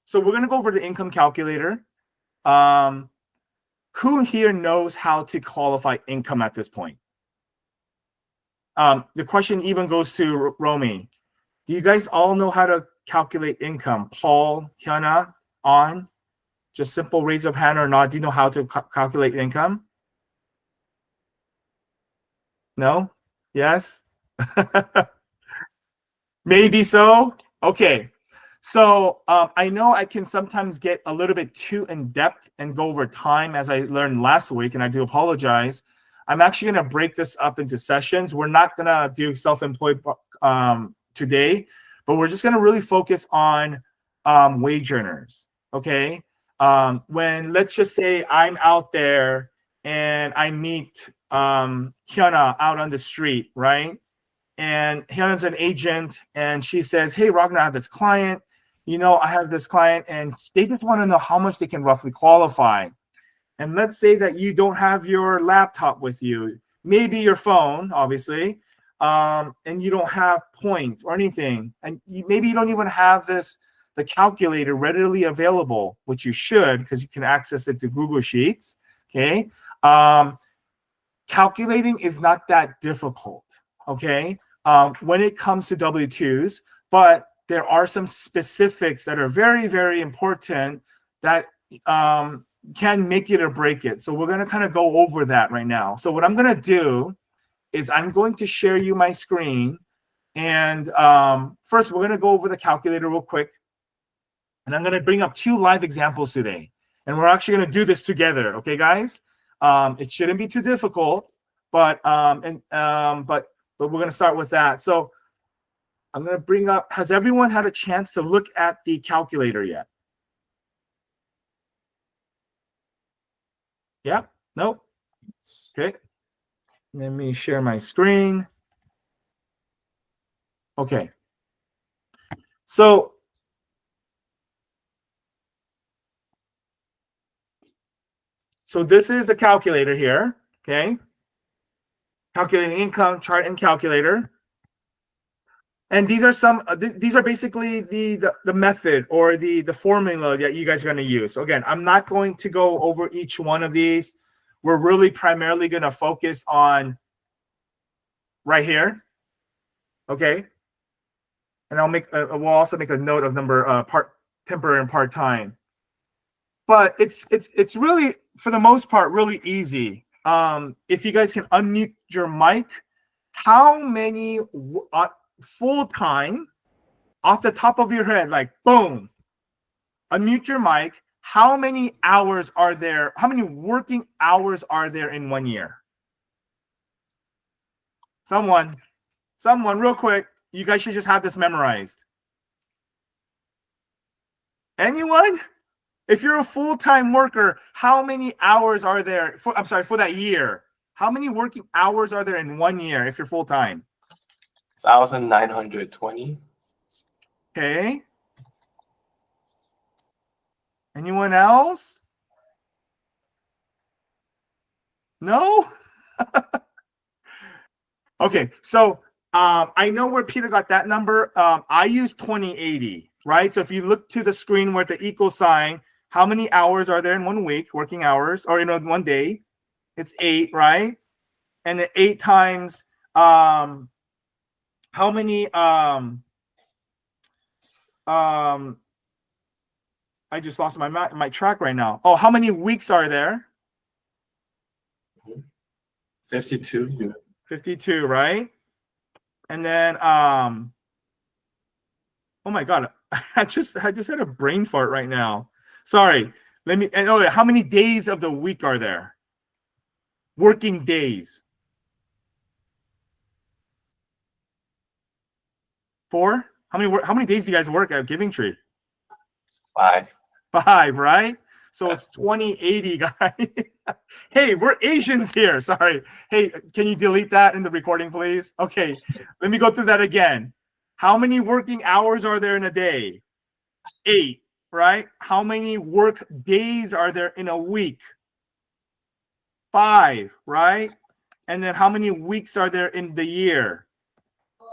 So we're going to go over the income calculator. Who here knows how to qualify income at this point? The question even goes to Romy. Do you guys all know how to calculate income? Paul, Hyuna, On? Just simple raise of hand or not. Do you know how to calculate income? No? Yes? Maybe so? Okay. So I know I can sometimes get a little bit too in-depth and go over time, as I learned last week, and I do apologize. I'm actually going to break this up into sessions. We're not going to do self-employed today, but we're just going to really focus on wage earners, okay? When, let's just say I'm out there and I meet Hyuna out on the street, right? And Hyuna's an agent, and she says, hey, Ragnar, I have this client. I have this client, and they just want to know how much they can roughly qualify. And let's say that you don't have your laptop with you, maybe your phone, obviously, and you don't have points or anything. And maybe you don't even have the calculator readily available, which you should, because you can access it to Google Sheets, okay? Calculating is not that difficult, okay, when it comes to W-2s, but there are some specifics that are very, very important that can make it or break it. So we're going to kind of go over that right now. So what I'm going to do is I'm going to share you my screen. And first, we're going to go over the calculator real quick. And I'm going to bring up 2 live examples today. And we're actually going to do this together. Okay, guys? It shouldn't be too difficult, but we're going to start with that. So I'm going to bring up, has everyone had a chance to look at the calculator yet? Yeah? No? Okay. Let me share my screen. Okay. So this is the calculator here, okay? Calculating income chart and calculator. And these are these are basically the method or the formula that you guys are going to use. So again, I'm not going to go over each one of these. We're really primarily going to focus on right here, okay? And we'll also make a note of number temporary and part-time. But it's really, for the most part, really easy. If you guys can unmute your mic, how many full-time, off the top of your head, like boom, unmute your mic, how many hours are there? How many working hours are there in 1 year? Someone real quick. You guys should just have this memorized. Anyone? If you're a full-time worker, how many hours are there for that year? How many working hours are there in 1 year if you're full-time? 1,920. Okay. Anyone else? No? Okay, so I know where Peter got that number. I use 2080, right? So if you look to the screen with the equal sign, how many hours are there in 1 week, working hours, or in 1 day? It's 8, right? And then 8 times how many I just lost my track right now. Oh, how many weeks are there? 52. 52, right? And then oh my god, I just had a brain fart right now. Sorry. How many days of the week are there? Working days. 4? How many days do you guys work at Giving Tree? 5. 5, right? So it's 2080, guys. Hey, we're Asians here. Sorry. Hey, can you delete that in the recording, please? Okay, let me go through that again. How many working hours are there in a day? 8, right? How many work days are there in a week? 5, right? And then how many weeks are there in the year?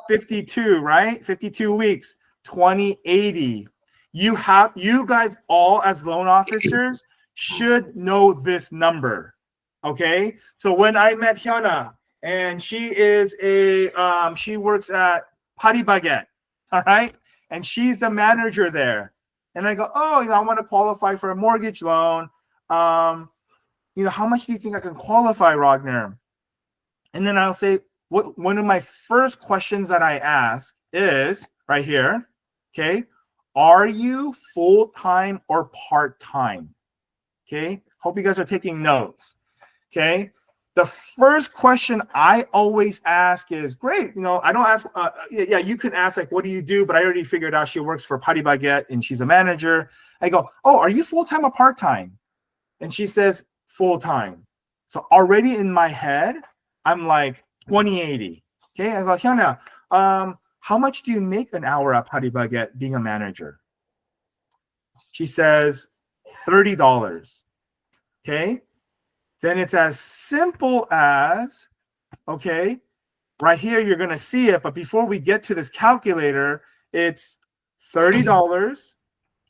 52, right? 52 weeks, 2080. you guys all as loan officers should know this number. Okay, so when I met Hyuna, and she is she works at Pari Baguette, all right, and she's the manager there. And I go, oh, I want to qualify for a mortgage loan. How much do you think I can qualify, Ragnar? And then I'll say, one of my first questions that I ask is right here, okay, are you full-time or part-time? Okay, hope you guys are taking notes. Okay, the first question I always ask is, great, I don't ask, yeah, you can ask like, what do you do? But I already figured out she works for Pari Baguette and she's a manager. I go, oh, are you full-time or part-time? And she says, full-time. So already in my head, I'm like 2080. Okay, I go, Hyuna, how much do you make an hour at Pari Baguette being a manager? She says, $30. Okay, then it's as simple as, okay, right here, you're going to see it. But before we get to this calculator, it's $30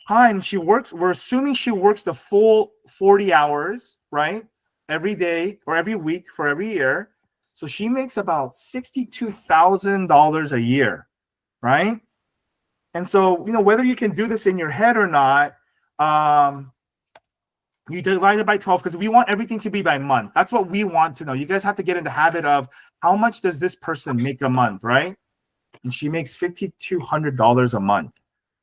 times she works. We're assuming she works the full 40 hours, right? Every day or every week for every year. So she makes about $62,000 a year, right? And so, whether you can do this in your head or not, you divide it by 12 because we want everything to be by month. That's what we want to know. You guys have to get in the habit of how much does this person make a month, right? And she makes $5,200 a month.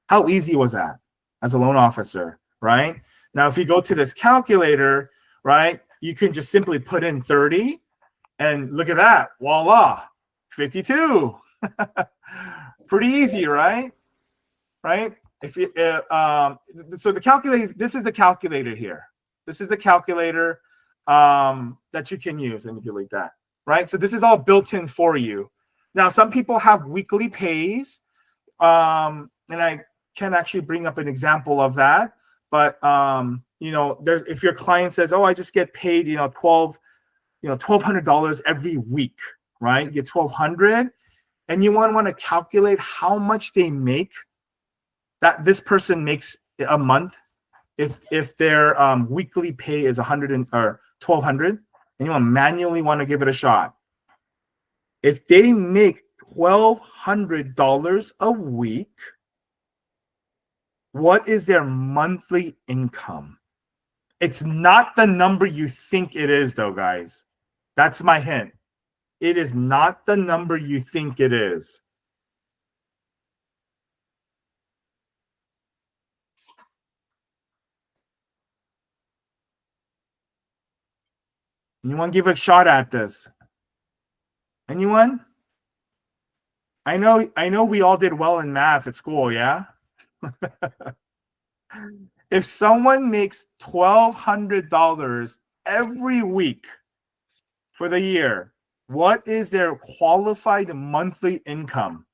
How easy was that as a loan officer, right? Now, if you go to this calculator, right, you can just simply put in 30 and look at that. Voila, 52. Pretty easy, right? Right? So the calculator, this is the calculator here. This is the calculator that you can use. Let me delete that. Right? So this is all built in for you. Now, some people have weekly pays, and I can actually bring up an example of that. But if your client says, "Oh, I just get paid, $1,200 every week," right? You get $1,200, and you want to calculate how much they make, that this person makes a month. If their weekly pay is $1,200, and you manually want to give it a shot. If they make $1,200 a week, what is their monthly income? It's not the number you think it is, though, guys. That's my hint. It is not the number you think it is. Anyone give a shot at this? Anyone? I know we all did well in math at school, yeah? If someone makes $1,200 every week for the year, what is their qualified monthly income?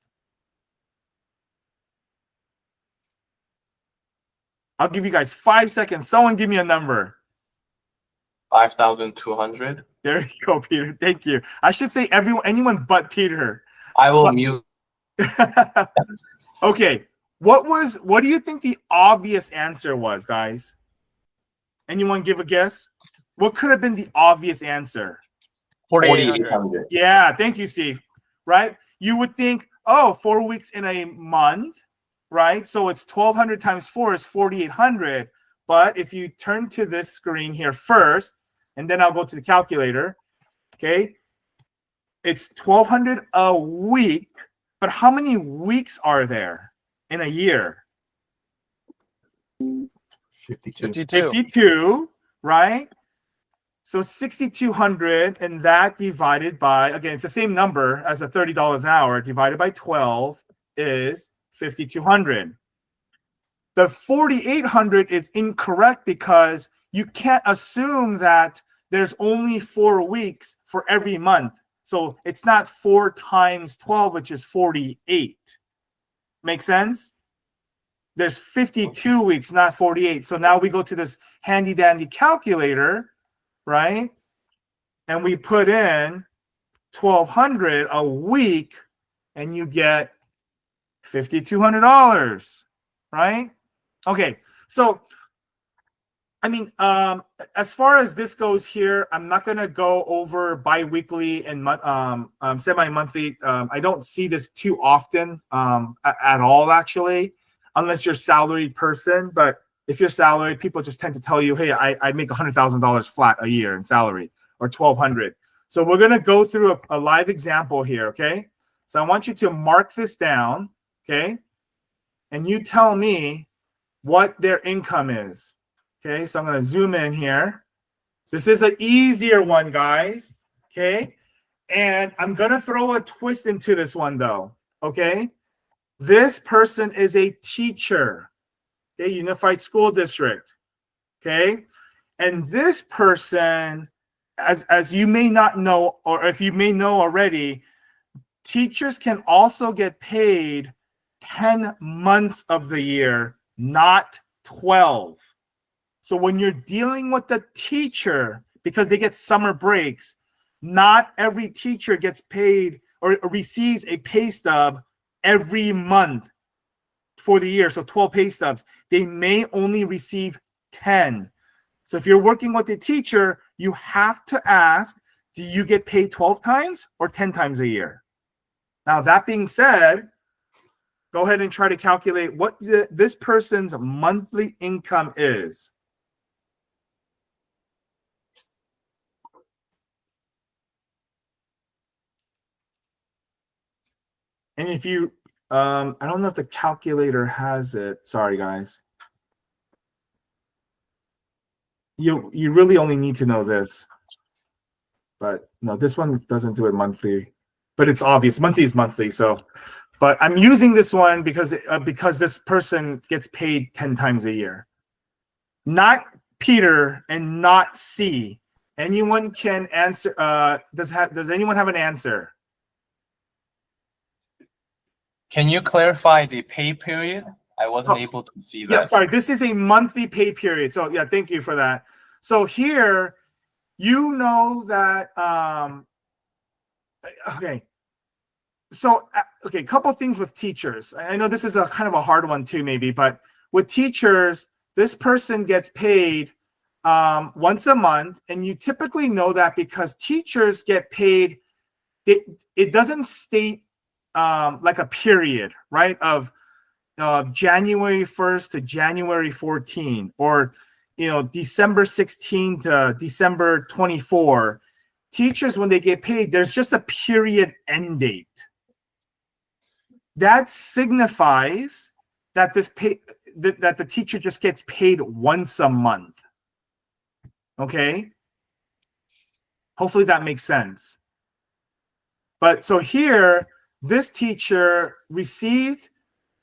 I'll give you guys 5 seconds. Someone give me a number. 5,200. There you go, Peter. Thank you. I should say anyone but Peter. I will mute. Okay. What do you think the obvious answer was, guys? Anyone give a guess? What could have been the obvious answer? 4,800. Yeah, thank you, Steve. Right? You would think, 4 weeks in a month, right? So it's 1,200 times 4 is 4,800. But if you turn to this screen here first, and then I'll go to the calculator, okay? It's 1,200 a week, but how many weeks are there in a year? 52, right? So 6,200, and that divided by, again, it's the same number as the $30 an hour, divided by 12 is 5,200. The 4,800 is incorrect because you can't assume that there's only 4 weeks for every month. So it's not 4 times 12, which is 48. Make sense? There's 52 weeks, not 48. So now we go to this handy dandy calculator, right? And we put in 1,200 a week, and you get $5,200, right? Okay, so I mean, as far as this goes here, I'm not gonna go over bi-weekly and semi-monthly. I don't see this too often at all, actually, unless you're a salaried person. But if you're salaried, people just tend to tell you, "Hey, I make $100,000 flat a year in salary, or 1,200." So we're gonna go through a live example here, okay? So I want you to mark this down, okay? And you tell me what their income is. Okay, so I'm going to zoom in here. This is an easier one, guys. Okay, and I'm going to throw a twist into this one, though. Okay, this person is a teacher. Okay, Unified School District. Okay, and this person, as you may not know, or if you may know already, teachers can also get paid 10 months of the year, not 12. So when you're dealing with the teacher, because they get summer breaks, not every teacher gets paid or receives a pay stub every month for the year. So 12 pay stubs. They may only receive 10. So if you're working with a teacher, you have to ask, do you get paid 12 times or 10 times a year? Now, that being said, go ahead and try to calculate what this person's monthly income is. And if you, I don't know if the calculator has it. Sorry, guys. You really only need to know this. But no, this one doesn't do it monthly. But it's obvious. Monthly is monthly. So, but I'm using this one because this person gets paid 10 times a year. Not Peter and not C. Anyone can answer. Does anyone have an answer? Can you clarify the pay period? I wasn't able to see that. Yeah, sorry. This is a monthly pay period. So yeah, thank you for that. So here, you know that. Okay. So okay, a couple things with teachers. I know this is a kind of a hard one too, maybe, but with teachers, this person gets paid once a month, and you typically know that because teachers get paid. It doesn't state like a period, right? Of January 1st to January 14, or December 16 to December 24. Teachers, when they get paid, there's just a period end date. That signifies that that the teacher just gets paid once a month. Okay? Hopefully that makes sense. But so here, this teacher received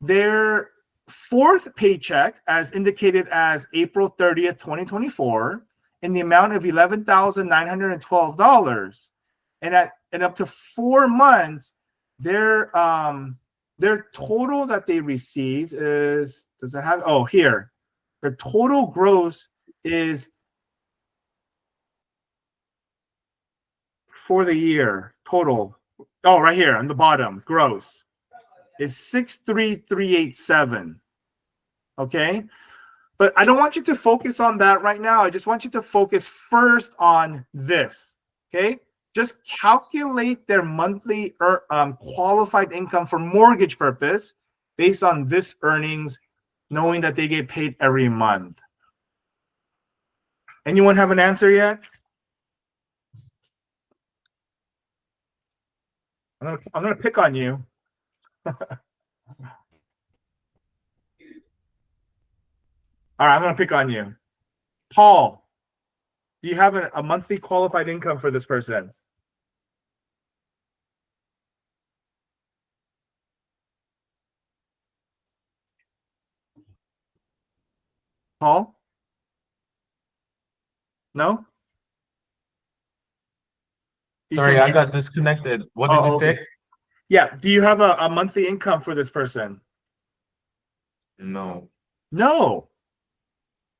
their fourth paycheck, as indicated as April 30th, 2024, in the amount of $11,912. And up to 4 months, their total that they received is, does it have, oh, here. Their total gross is, for the year, total, oh, right here on the bottom, gross, is 63387. Okay, but I don't want you to focus on that right now. I just want you to focus first on this. Okay, just calculate their monthly qualified income for mortgage purpose based on this earnings, knowing that they get paid every month. Anyone have an answer yet? I'm gonna pick on you. All right, I'm going to pick on you. Paul, do you have a monthly qualified income for this person? Paul? No? Sorry, I got disconnected. What did you say? Yeah. Do you have a monthly income for this person? No. No.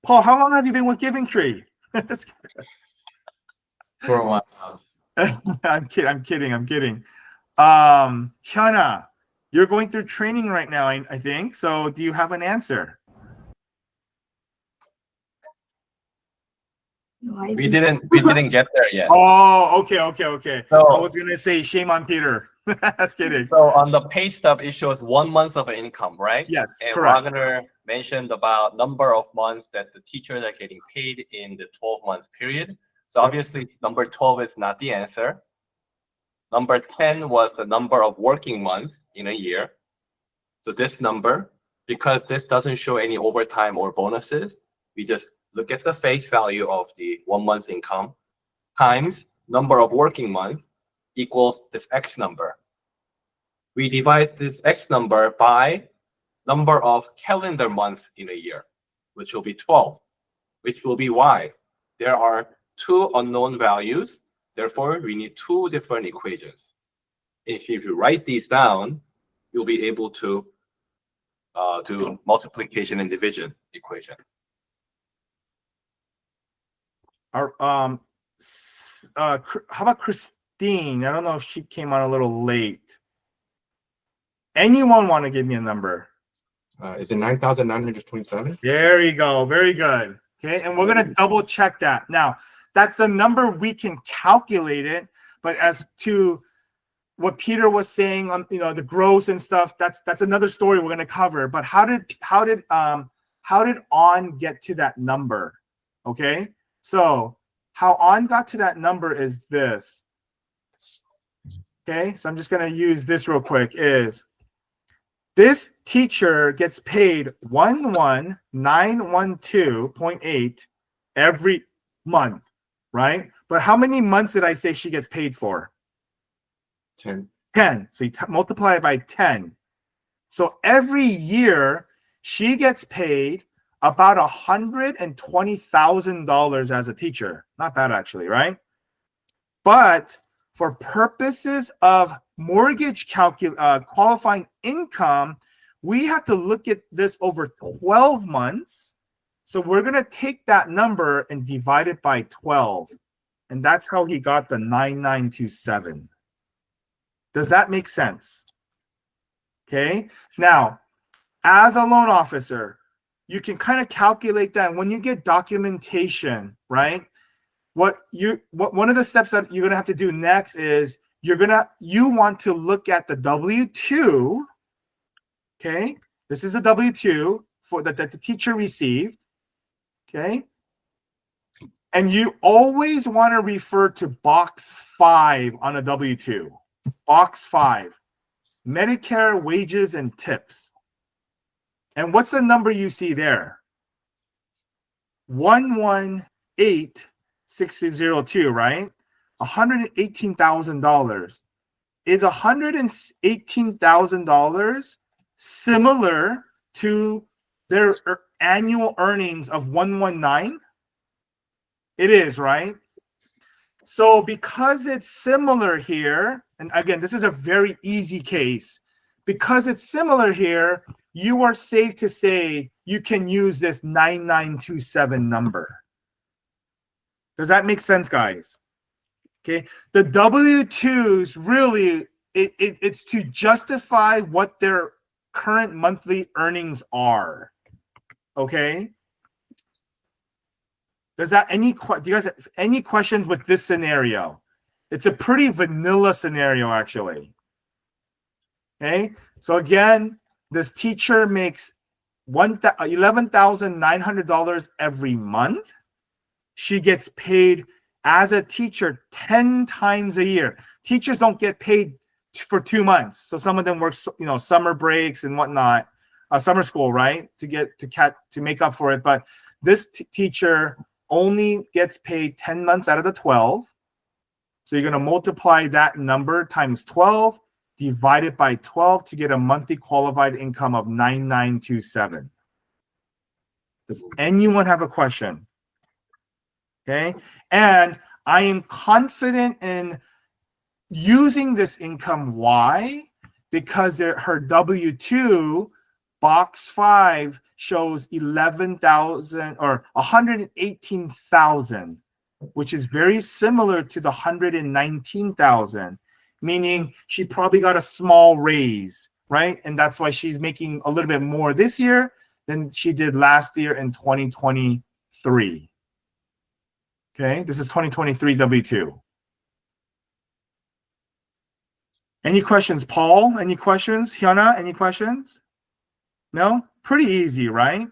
Paul, how long have you been with Giving Tree? For a while. I'm kidding. Shana, you're going through training right now, I think. So do you have an answer? We didn't get there yet. Oh, okay. I So, was gonna say shame on Peter. That's kidding. so on the pay stub, it shows 1 month of income, right? Yes, And correct. Wagner mentioned about number of months that the teachers are getting paid in the 12-month period. So Yep. obviously, number 12 is not the answer. Number 10 was the number of working months in a year. So this number, because this doesn't show any overtime or bonuses, we just look at the face value of the 1 month's income times number of working months equals this X number. We divide this X number by number of calendar months in a year, which will be 12, which will be Y. There are two unknown values. Therefore, we need two different equations. If you write these down, you'll be able to do multiplication and division equation. How about Christine? I don't know if she came on a little late. Anyone want to give me a number? Is it 9,927? There you go. Very good. Okay, and we're gonna double check that. Now, that's the number we can calculate it, but as to what Peter was saying on the gross and stuff, that's another story we're gonna cover. But how did On get to that number? Okay, so how On got to that number is this. Okay, so I'm just gonna use this real quick. Is this teacher gets paid 11,912.8 every month, right? But how many months did I say she gets paid for? 10. 10. So you multiply it by 10. So every year she gets paid about $120,000 as a teacher. Not bad, actually, right? But for purposes of mortgage qualifying income, we have to look at this over 12 months. So we're going to take that number and divide it by 12. And that's how he got the 9,927. Does that make sense? Okay. Now, as a loan officer, you can kind of calculate that when you get documentation, right? One of the steps that you're gonna have to do next is you want to look at the W-2. Okay, this is the W-2 for that the teacher received. Okay, and you always want to refer to box 5 on a W-2. Box 5, Medicare wages and tips. And what's the number you see there? 118,602, right? $118,000. Is $118,000 similar to their annual earnings of 119? It is, right? So because it's similar here, and again, this is a very easy case. Because it's similar here, you are safe to say you can use this 9927 number. Does that make sense, guys? Okay. The W-2s really, it's to justify what their current monthly earnings are. Okay. Do you guys have any questions with this scenario? It's a pretty vanilla scenario, actually. Okay. So again, this teacher makes $11,900 every month. She gets paid as a teacher 10 times a year. Teachers don't get paid for 2 months. So some of them work, summer breaks and whatnot, summer school, right? To make up for it. But this teacher only gets paid 10 months out of the 12. So you're going to multiply that number times 12, divide it by 12 to get a monthly qualified income of 9,927. Does anyone have a question? Okay. And I am confident in using this income. Why? Because her W-2 box 5 shows 11,000 or 118,000, which is very similar to the 119,000, meaning she probably got a small raise, right? And that's why she's making a little bit more this year than she did last year in 2023. Okay, this is 2023 W2. Any questions, Paul? Any questions? Hyuna, any questions? No? Pretty easy, right?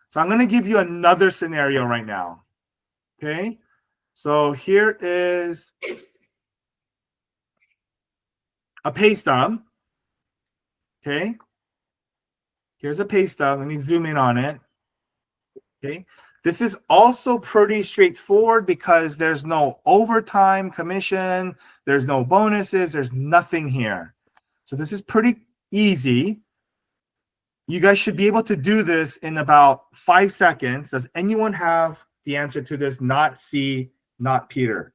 So I'm going to give you another scenario right now. Okay, so here is a pay stub. Okay, here's a pay stub. Let me zoom in on it. Okay, this is also pretty straightforward because there's no overtime commission, there's no bonuses, there's nothing here. So this is pretty easy. You guys should be able to do this in about 5 seconds. Does anyone have the answer to this? Not C, not Peter.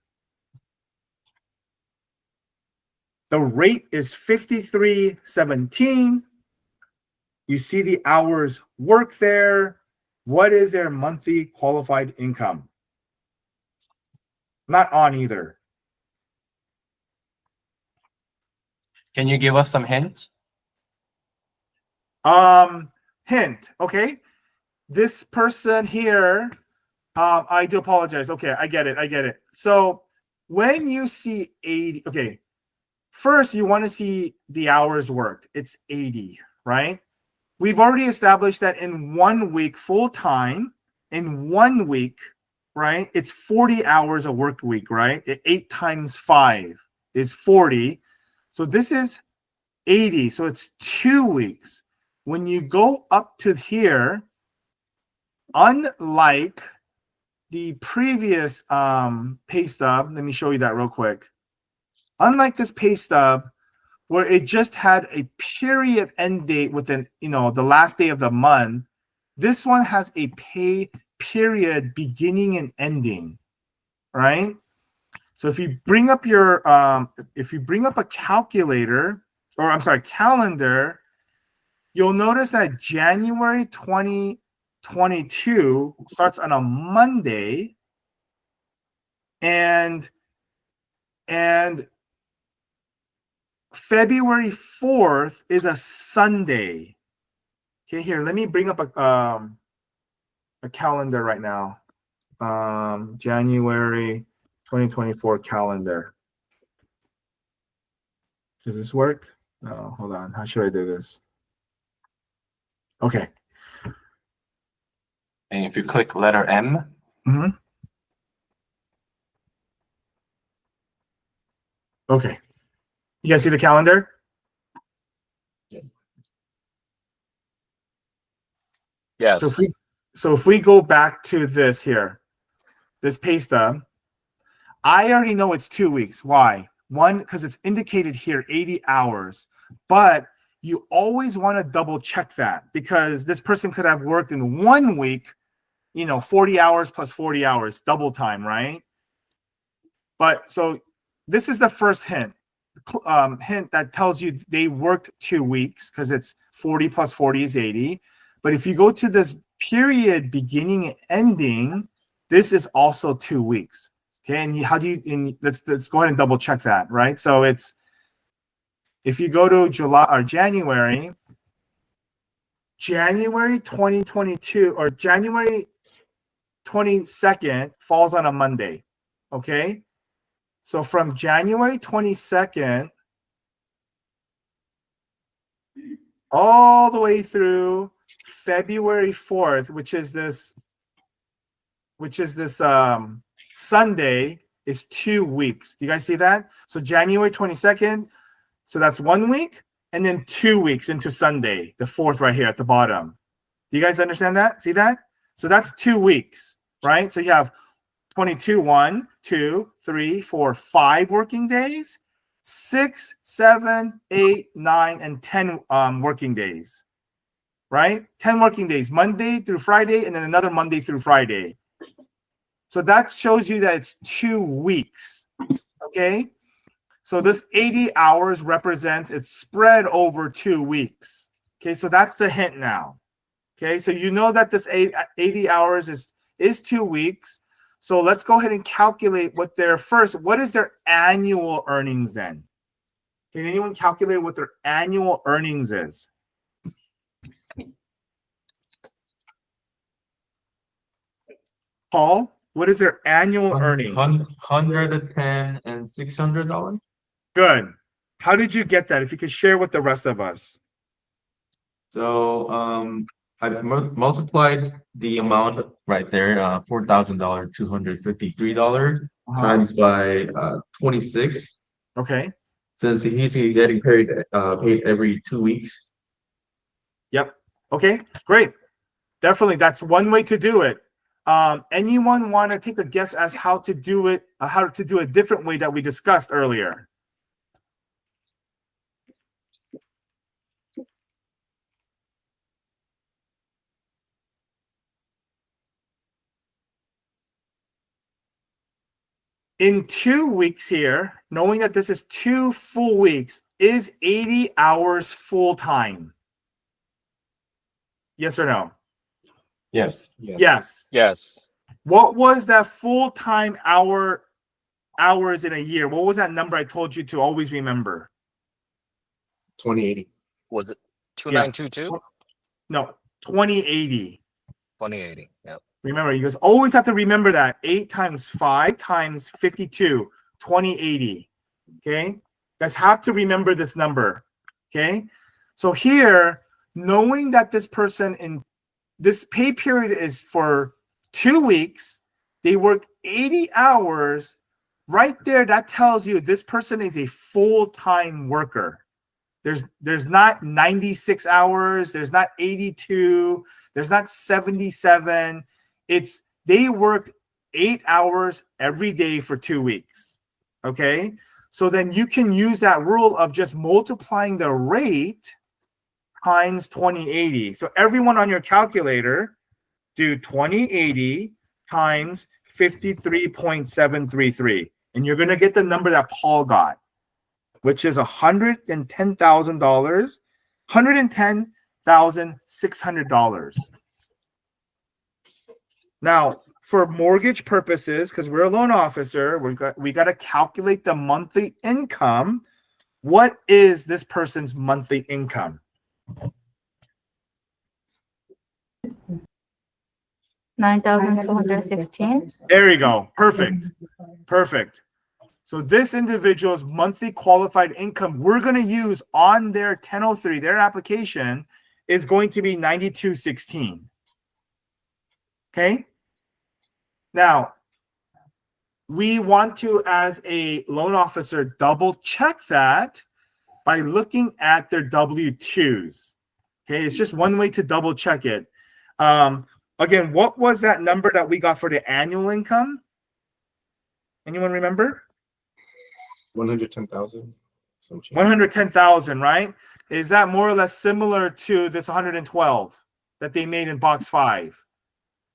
The rate is 53.17. You see the hours work there. What is their monthly qualified income? Not on either. Can you give us some hints? Hint. Okay. This person here, I do apologize. Okay, I get it. So when you see 80, okay, first you want to see the hours worked. It's 80, right? We've already established that in 1 week full time, in 1 week, right? It's 40 hours a work week, right? 8 times 5 is 40. So this is 80. So it's 2 weeks. When you go up to here, unlike the previous pay stub, let me show you that real quick. Unlike this pay stub, where it just had a period end date within, the last day of the month, this one has a pay period beginning and ending, right? So if you bring up your, if you bring up a calculator, or I'm sorry, calendar, you'll notice that January 2022 starts on a Monday, and February 4th is a Sunday. Okay, here, let me bring up a calendar right now. January 2024 calendar. Does this work? No, hold on. How should I do this? Okay. And if you click letter M, Okay. You guys see the calendar? yes. So if we go back to this here, this pay stub, I already know it's 2 weeks. Why? One, because it's indicated here 80 hours, but you always want to double check that because this person could have worked in 1 week, 40 hours plus 40 hours, double time, right? But so this is the first hint that tells you they worked 2 weeks because it's 40 plus 40 is 80. But if you go to this period beginning and ending, this is also 2 weeks. Okay, and let's go ahead and double check that, right? So it's, if you go to July or January 2022 or January 22nd falls on a Monday. Okay, so from January 22nd all the way through February 4th, which is this Sunday, is 2 weeks. Do you guys see that? So January 22nd, so that's 1 week, and then 2 weeks into Sunday, the 4th right here at the bottom. Do you guys understand that? See that? So that's 2 weeks, right? So you have 22, 1, 2, 3, 4, 5 working days, 6, 7, 8, 9, and 10 working days, right? 10 working days, Monday through Friday, and then another Monday through Friday. So that shows you that it's 2 weeks, okay? So this 80 hours represents it's spread over 2 weeks, okay? So that's the hint now, okay? So you know that this 80 hours is 2 weeks. So let's go ahead and calculate what is their annual earnings then? Can anyone calculate what their annual earnings is? Paul? What is their annual earning? $110 and $600. Good. How did you get that? If you could share with the rest of us. So I multiplied the amount right there, $4,000, $253 times by 26. Okay. Since he's getting paid every 2 weeks. Yep. Okay, great. Definitely, that's one way to do it. Anyone want to take a guess as how to do it, how to do a different way that we discussed earlier? In 2 weeks here, knowing that this is 2 full weeks, is 80 hours full time? Yes or no? Yes. Yes. Yes. Yes. What was that full-time hours in a year? What was that number I told you to always remember? 2080. Was it Yes. 2922? No, 2080. 2080. Yep. Remember, you guys always have to remember that. 8 times 5 times 52, 2080. Okay? You guys have to remember this number. Okay? So here, knowing that this person in this pay period is for 2 weeks, they worked 80 hours. Right there, that tells you this person is a full-time worker. There's not 96 hours, there's not 82, there's not 77. It's they worked 8 hours every day for 2 weeks. Okay? So then you can use that rule of just multiplying the rate times 2080. So everyone on your calculator, do 2080 times 53.733. And you're going to get the number that Paul got, which is $110,000, $110,600. Now, for mortgage purposes, because we're a loan officer, we got to calculate the monthly income. What is this person's monthly income? 9,216. There you go. Perfect. Perfect. So this individual's monthly qualified income we're going to use on their 1003, their application, is going to be 9216. Okay? Now, we want to, as a loan officer, double check that by looking at their W-2s. Okay, it's just one way to double check it. Again, what was that number that we got for the annual income? Anyone remember? 110,000. Some change. 110,000, right? Is that more or less similar to this 112 that they made in box 5?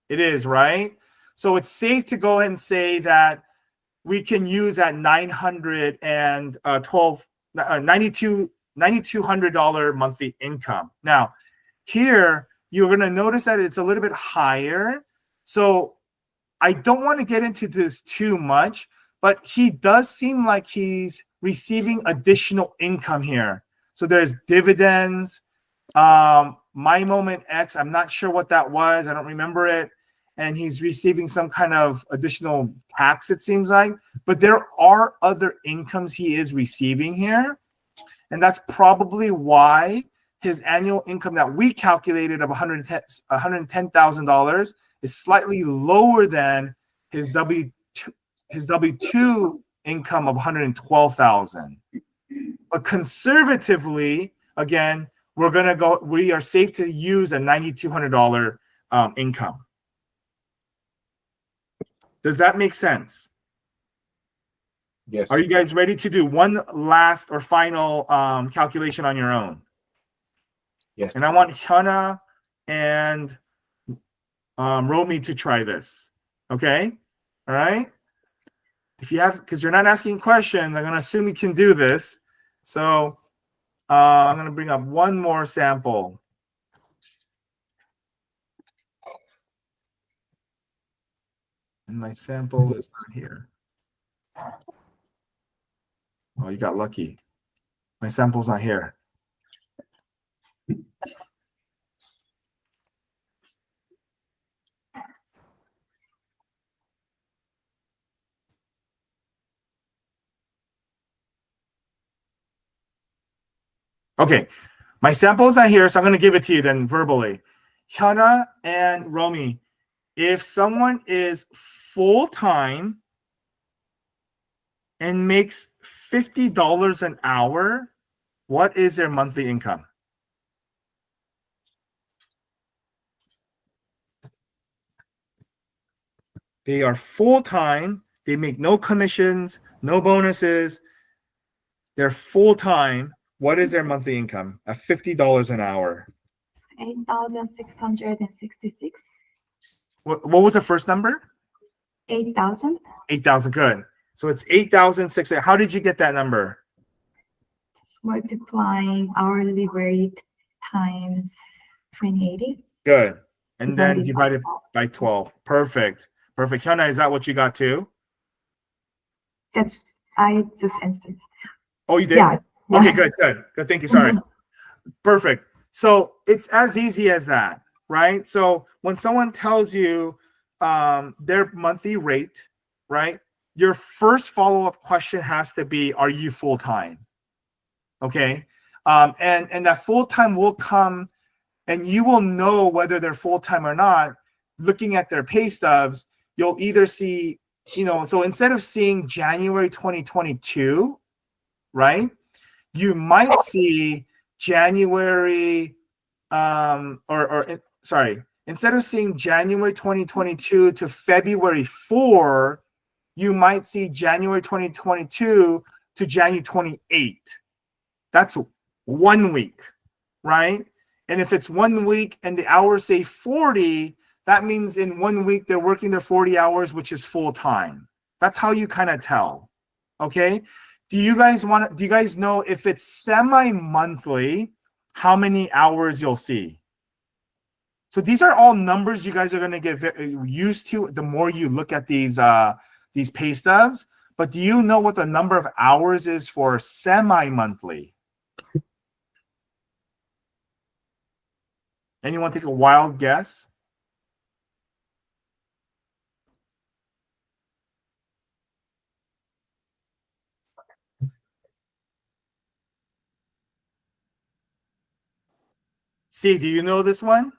It is, right? So it's safe to go ahead and say that we can use that $9,200 monthly income. Now, here you're going to notice that it's a little bit higher. So I don't want to get into this too much, but he does seem like he's receiving additional income here. So there's dividends, My Moment X, I'm not sure what that was. I don't remember it. And he's receiving some kind of additional tax, it seems like. But there are other incomes he is receiving here. And that's probably why his annual income that we calculated of $110,000 is slightly lower than his W-2 income of $112,000. But conservatively, again, we are safe to use a $9,200 income. Does that make sense? Yes. Are you guys ready to do one last or final calculation on your own? Yes. And I want Hannah and Romy to try this. Okay? All right? If you have, because you're not asking questions, I'm going to assume you can do this. So I'm going to bring up one more sample. And my sample is not here. Oh, you got lucky. My sample's not here. Okay, my sample's not here, so I'm going to give it to you then verbally. Hyuna and Romy, if someone is full-time and makes $50 an hour, what is their monthly income? They are full-time. They make no commissions, no bonuses. They're full-time. What is their monthly income at $50 an hour? 8,666. What was the first number? 8,000. 8,000. Good. So it's 8,600. How did you get that number? Multiplying hourly rate times 2080. Good. And then Divided divided by 12. Perfect. Perfect. Hyuna, is that what you got too? I just answered. Oh, you did? Yeah. Okay, good. Thank you. Sorry. Perfect. So it's as easy as that, right? So when someone tells you their monthly rate, right? Your first follow-up question has to be, are you full-time? Okay. And that full-time will come, and you will know whether they're full-time or not looking at their pay stubs. You'll either see, so instead of seeing January 2022, right, you might see January instead of seeing January 2022 to February 4, you might see January 2022 to January 28. That's 1 week, right? And if it's 1 week and the hours say 40, that means in 1 week they're working their 40 hours, which is full time. That's how you kind of tell. Okay. Do you guys know if it's semi-monthly, how many hours you'll see? So these are all numbers you guys are going to get used to the more you look at these pay stubs. But do you know what the number of hours is for semi-monthly? Anyone take a wild guess? See, do you know this one?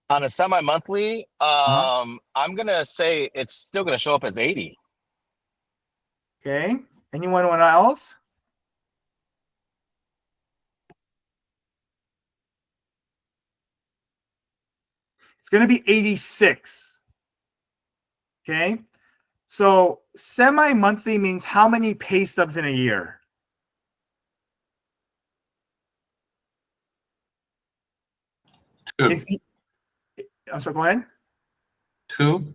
On a semi-monthly, I'm gonna say it's still gonna show up as 80. Okay. Anyone else? It's going to be 86. Okay. So semi-monthly means how many pay stubs in a year? Two. I'm sorry, go ahead. 2,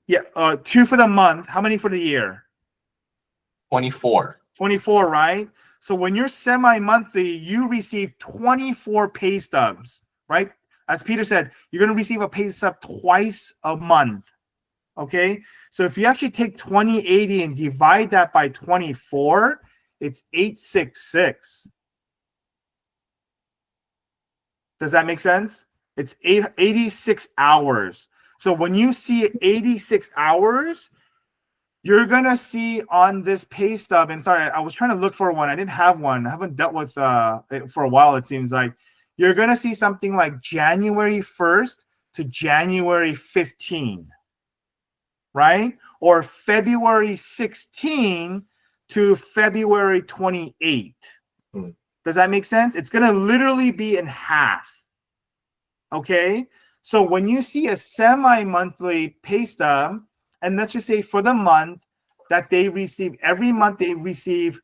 Yeah, 2 for the month. How many for the year? 24. 24, right? So when you're semi-monthly, you receive 24 pay stubs, right? As Peter said, you're going to receive a pay stub twice a month. Okay? So if you actually take 2080 and divide that by 24, it's 866. Does that make sense? It's 86 hours. So when you see 86 hours, you're going to see on this pay stub, and sorry, I was trying to look for one. I didn't have one. I haven't dealt with it for a while, it seems like. You're going to see something like January 1st to January 15, right? Or February 16 to February 28. Does that make sense? It's going to literally be in half. Okay? So when you see a semi-monthly pay stub, and let's just say for the month that they receive, every month they receive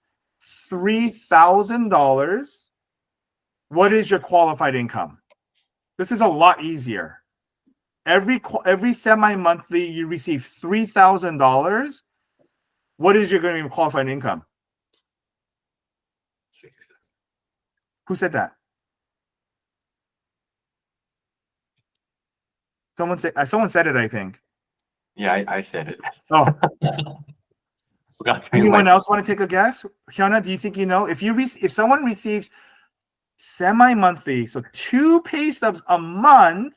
$3,000, what is your qualified income? This is a lot easier. Every semi-monthly you receive $3,000. What is your going to be qualified income? Who said that? Someone said it, I think. Yeah, I said it. Oh, Forgot to anyone like- else want to take a guess? Hyuna, do you think you know? If someone receives semi-monthly, so 2 pay stubs a month,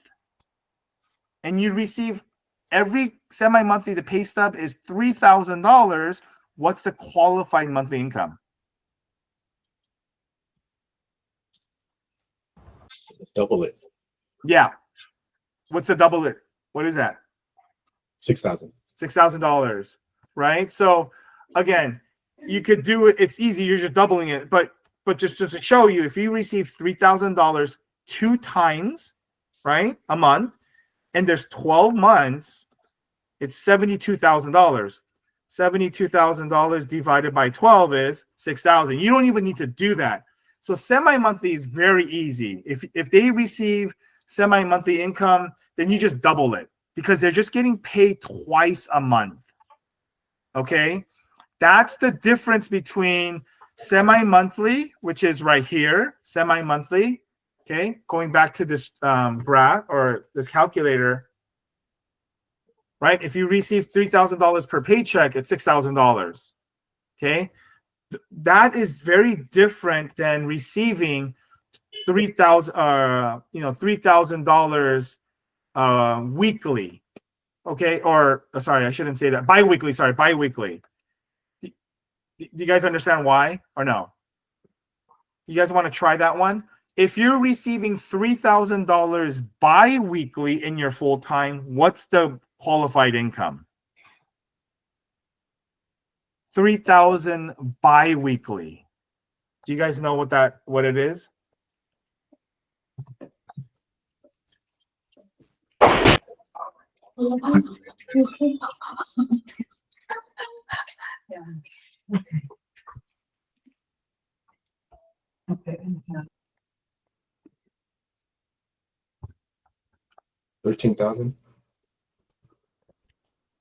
and you receive every semi-monthly, the pay stub is $3,000, what's the qualified monthly income? Double it. Yeah. What's a double it? What is that? 6,000. $6,000, right? So again, you could do it. It's easy. You're just doubling it. But just to show you, if you receive $3,000 2 times, right, a month, and there's 12 months, it's $72,000. $72,000 divided by 12 is 6,000. You don't even need to do that. So semi-monthly is very easy. If they receive semi-monthly income, then you just double it because they're just getting paid twice a month. Okay? That's the difference between semi-monthly, which is right here, semi-monthly. Okay? Going back to this graph or this calculator, right? If you receive $3,000 per paycheck, it's $6,000. Okay? That is very different than receiving $3,000 weekly. Okay, or sorry, I shouldn't say that. Bi-weekly, sorry, bi-weekly. Do you guys understand why or no? You guys want to try that one? If you're receiving $3,000 bi-weekly in your full-time, what's the qualified income? 3,000 bi-weekly. Do you guys know what it is? Okay. 13,000.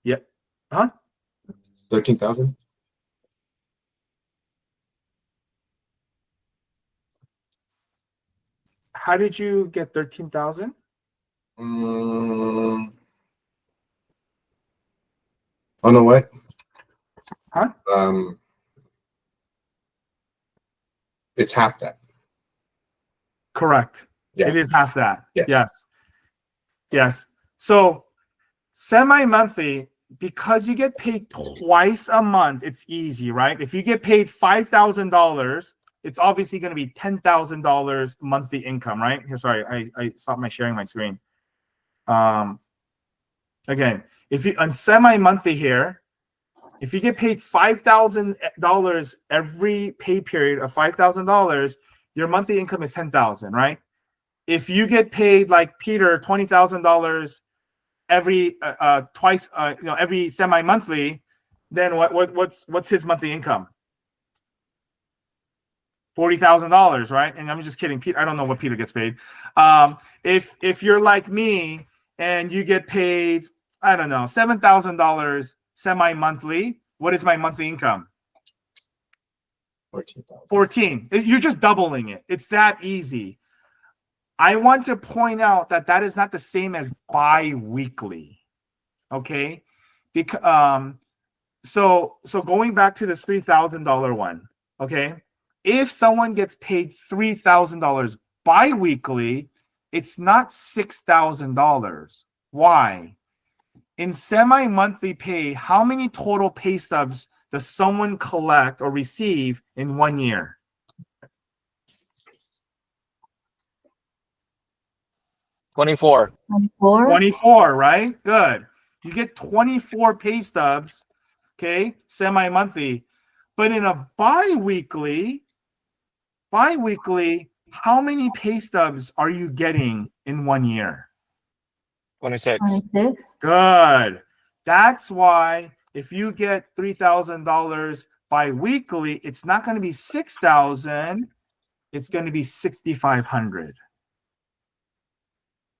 Yeah. Huh? 13,000. How did you get 13,000? Oh no, what? Huh? It's half that. Correct. Yeah. It is half that. Yes. Yes. So semi-monthly, because you get paid twice a month, it's easy, right? If you get paid $5,000, it's obviously going to be $10,000 monthly income, right? Here, sorry, I stopped my sharing my screen. Again, if you on semi-monthly here, if you get paid $5,000 every pay period of $5,000, your monthly income is $10,000, right? If you get paid like Peter $20,000 every twice, every semi-monthly, then what's his monthly income? $40,000, right? And I'm just kidding. Peter, I don't know what Peter gets paid. If you're like me and you get paid, I don't know, $7,000 semi-monthly, what is my monthly income? 14,000. 14. You're just doubling it. It's that easy. I want to point out that is not the same as bi-weekly. Okay? Because so going back to this $3,000 one, okay? If someone gets paid $3,000 bi-weekly, it's not $6,000. Why? In semi-monthly pay, how many total pay stubs does someone collect or receive in 1 year? $24. 24, right? Good. You get 24 pay stubs, okay, semi-monthly. But in a bi-weekly, how many pay stubs are you getting in 1 year? 26. 26. Good. That's why if you get $3,000 bi-weekly, it's not going to be 6,000. It's going to be 6,500.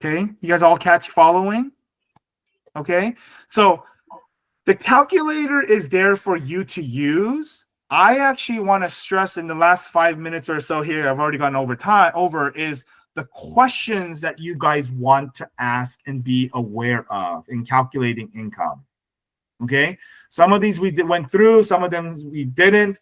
Okay, you guys all catch following? Okay, so the calculator is there for you to use. I actually want to stress in the last 5 minutes or so here, I've already gone over is the questions that you guys want to ask and be aware of in calculating income. Okay, some of these we went through, some of them we didn't.